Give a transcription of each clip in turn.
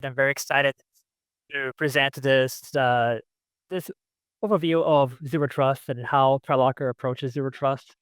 I'm very excited to present this overview of zero trust and how ThreatLocker approaches zero trust.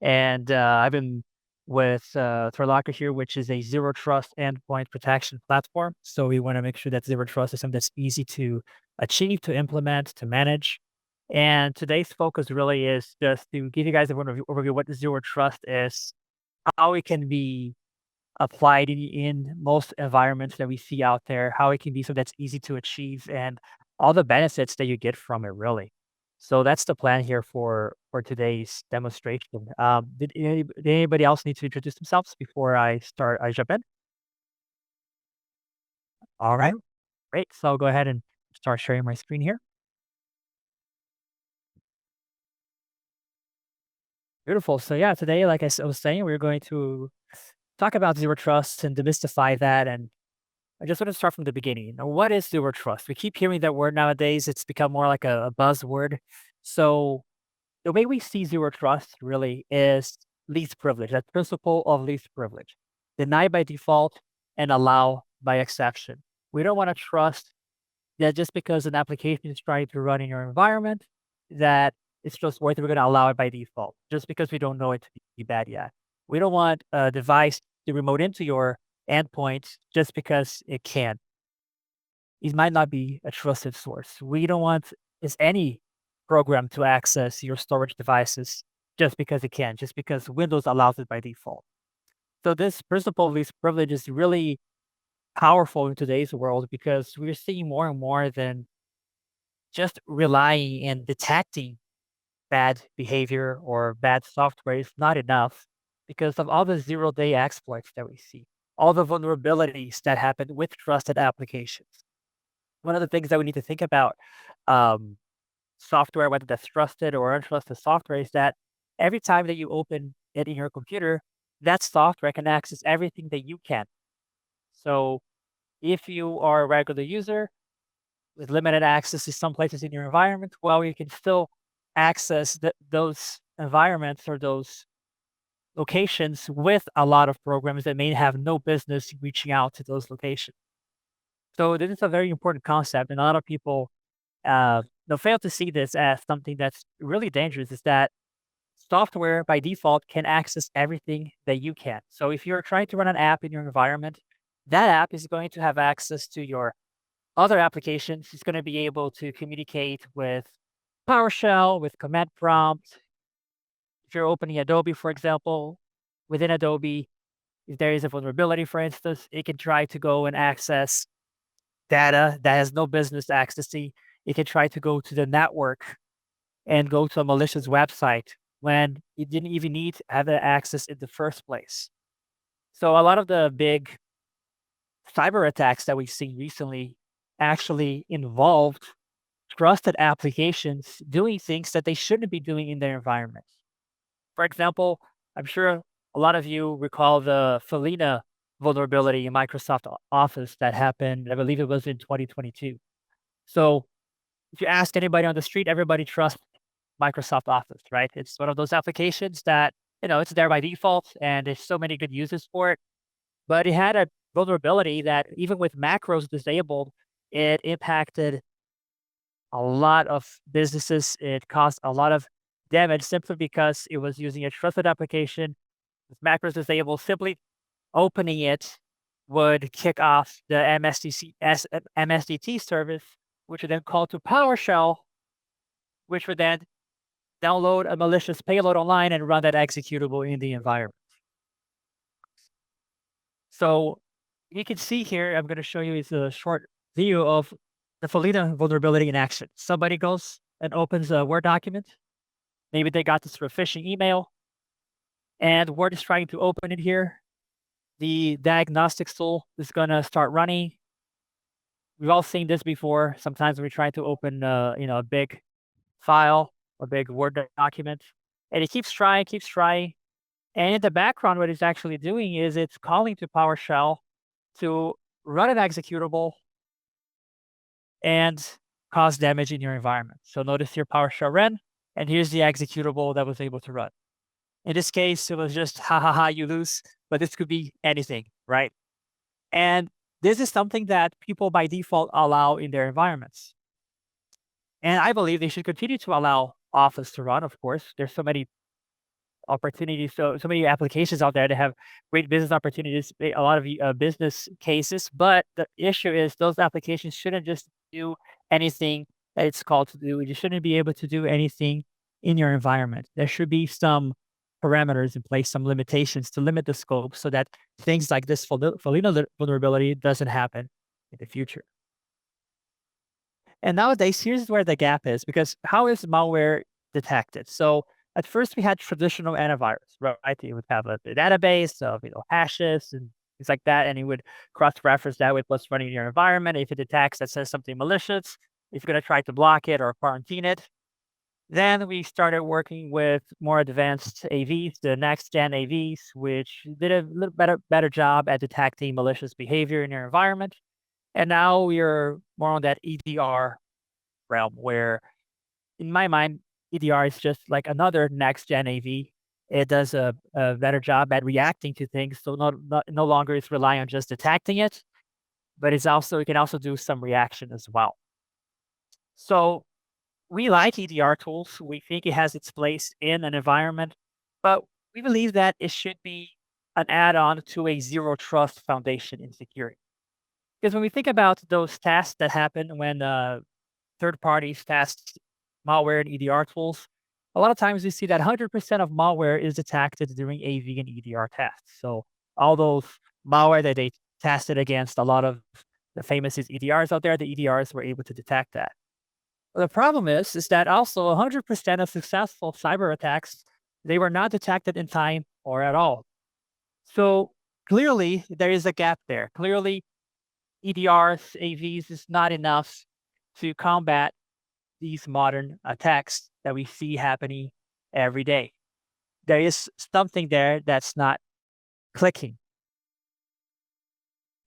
And I've been with ThreatLocker here, which is a zero trust endpoint protection platform. So we want to make sure that zero trust is something that's easy to achieve, to implement, to manage. And today's focus really is just to give you guys an overview what zero trust is, how it can be applied in most environments that we see out there, how it can be so that's easy to achieve, and all the benefits that you get from it, really. So that's the plan here for today's demonstration. Did anybody else need to introduce themselves before I jump in? All right, great. So I'll go ahead and start sharing my screen here. Beautiful. So yeah, today, like was saying, we're going to talk about zero trust and demystify that. And I just want to start from the beginning. Now, what is zero trust? We keep hearing that word nowadays. It's become more like a buzzword. So the way we see zero trust really is least privilege, that principle of least privilege. Deny by default and allow by exception. We don't want to trust that just because an application is trying to run in your environment, that it's just worth it. We're going to allow it by default, just because we don't know it to be bad yet. We don't want a device to remote into your endpoint just because it can. It might not be a trusted source. We don't want is any program to access your storage devices just because it can, just because Windows allows it by default. So this principle of least privilege is really powerful in today's world because we're seeing more and more than just relying and detecting bad behavior or bad software is not enough because of all the zero-day exploits that we see, all the vulnerabilities that happen with trusted applications. One of the things that we need to think about, um, software, whether that's trusted or untrusted software, is that every time that you open it in your computer, that software can access everything that you can. So if you are a regular user with limited access to some places in your environment, well, you can still access those environments or those locations with a lot of programs that may have no business reaching out to those locations. So this is a very important concept, and a lot of people they'll fail to see this as something that's really dangerous. Is that software by default can access everything that you can. So if you're trying to run an app in your environment, that app is going to have access to your other applications. It's going to be able to communicate with PowerShell, with command prompt. If you're opening Adobe, for example, within Adobe, if there is a vulnerability, for instance, it can try to go and access data that has no business accessing. It can try to go to the network and go to a malicious website when you didn't even need to have the access in the first place. So a lot of the big cyber attacks that we've seen recently actually involved trusted applications doing things that they shouldn't be doing in their environments. For example, I'm sure a lot of you recall the Felina vulnerability in Microsoft Office that happened, I believe it was in 2022. So if you ask anybody on the street, everybody trusts Microsoft Office, right? It's one of those applications that, it's there by default and there's so many good uses for it. But it had a vulnerability that even with macros disabled, it impacted a lot of businesses. It caused a lot of damage simply because it was using a trusted application with macros disabled. Simply opening it would kick off the MSDT service, which would then call to PowerShell, which would then download a malicious payload online and run that executable in the environment. So you can see here, I'm going to show you is a short video of the Felina vulnerability in action. Somebody goes and opens a Word document. Maybe they got this through a phishing email, and Word is trying to open it here. The diagnostics tool is going to start running. We've all seen this before. Sometimes we're trying to open, a big file, a big Word document, and it keeps trying. And in the background, what it's actually doing is it's calling to PowerShell to run an executable and cause damage in your environment. So notice here PowerShell ran, and here's the executable that was able to run. In this case, it was just ha ha ha, you lose, but this could be anything, right? And This is something that people by default allow in their environments. And I believe they should continue to allow Office to run, of course. There's so many opportunities, so many applications out there that have great business opportunities, a lot of business cases. But the issue is those applications shouldn't just do anything that it's called to do. You shouldn't be able to do anything in your environment. There should be some parameters in place, some limitations to limit the scope so that things like this vulnerability doesn't happen in the future. And nowadays, here's where the gap is because how is malware detected? So at first we had traditional antivirus, right? You would have a database of hashes and things like that, and you would cross-reference that with what's running in your environment. If it detects that says something malicious, if you're going to try to block it or quarantine it. Then we started working with more advanced AVs, the next gen AVs, which did a little better job at detecting malicious behavior in your environment. And now we are more on that EDR realm where, in my mind, EDR is just like another next gen AV. It does a better job at reacting to things. So no longer is relying on just detecting it, but it can also do some reaction as well. So we like EDR tools. We think it has its place in an environment, but we believe that it should be an add-on to a zero trust foundation in security. Because when we think about those tasks that happen when third parties test malware and EDR tools, a lot of times we see that 100% of malware is detected during AV and EDR tests. So all those malware that they tested against a lot of the famous EDRs out there, the EDRs were able to detect that. The problem is that also 100% of successful cyber attacks, they were not detected in time or at all. So clearly there is a gap there. Clearly EDRs, AVs is not enough to combat these modern attacks that we see happening every day. There is something there that's not clicking.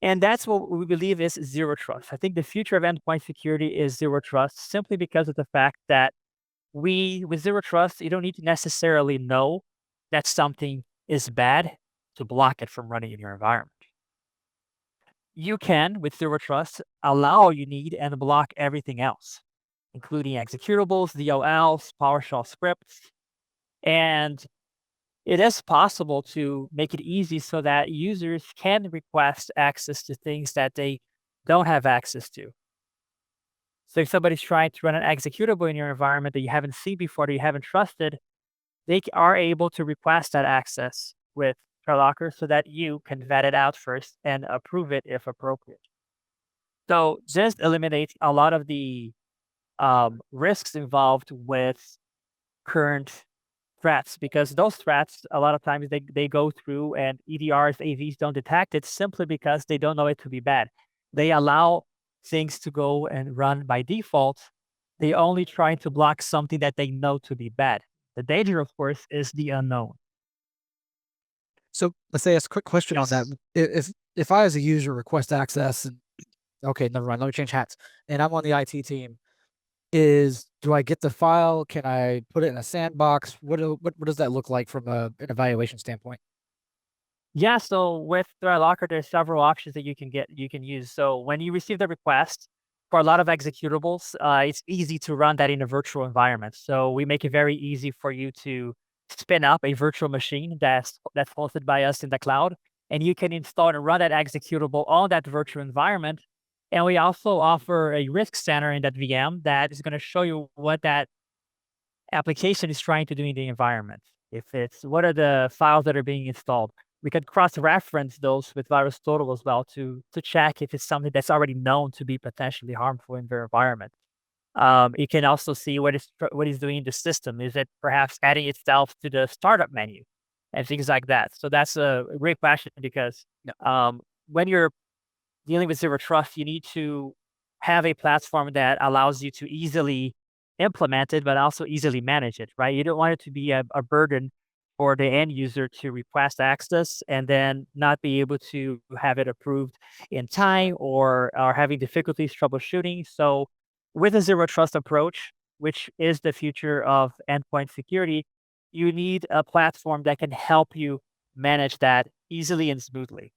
And that's what we believe is zero trust. I think the future of endpoint security is zero trust simply because of the fact that with zero trust, you don't need to necessarily know that something is bad to block it from running in your environment. You can, with zero trust, allow all you need and block everything else, including executables, DLLs, PowerShell scripts. And it is possible to make it easy so that users can request access to things that they don't have access to. So if somebody's trying to run an executable in your environment that you haven't seen before, that you haven't trusted, are able to request that access with ThreatLocker so that you can vet it out first and approve it if appropriate. So just eliminate a lot of the risks involved with current threats because those threats, a lot of times they go through and EDRs, AVs don't detect it simply because they don't know it to be bad. They allow things to go and run by default. They only try to block something that they know to be bad. The danger, of course, is the unknown. So let's say ask a quick question on that. If I as a user request access and okay, never mind, let me change hats. And I'm on the IT team. Do I get the file? Can I put it in a sandbox? What does that look like from an evaluation standpoint? Yeah, so with ThreatLocker, there's several options that you can use. So when you receive the request for a lot of executables, it's easy to run that in a virtual environment. So we make it very easy for you to spin up a virtual machine that's hosted by us in the cloud, and you can install and run that executable on that virtual environment. And we also offer a risk center in that VM that is going to show you what that application is trying to do in the environment. If it's what are the files that are being installed, we can cross-reference those with VirusTotal as well to check if it's something that's already known to be potentially harmful in their environment. You can also see what is doing in the system. Is it perhaps adding itself to the startup menu and things like that? So that's a great question because when you're dealing with zero trust, you need to have a platform that allows you to easily implement it, but also easily manage it, right? You don't want it to be a burden for the end user to request access and then not be able to have it approved in time or having difficulties troubleshooting. So with a zero trust approach, which is the future of endpoint security, you need a platform that can help you manage that easily and smoothly.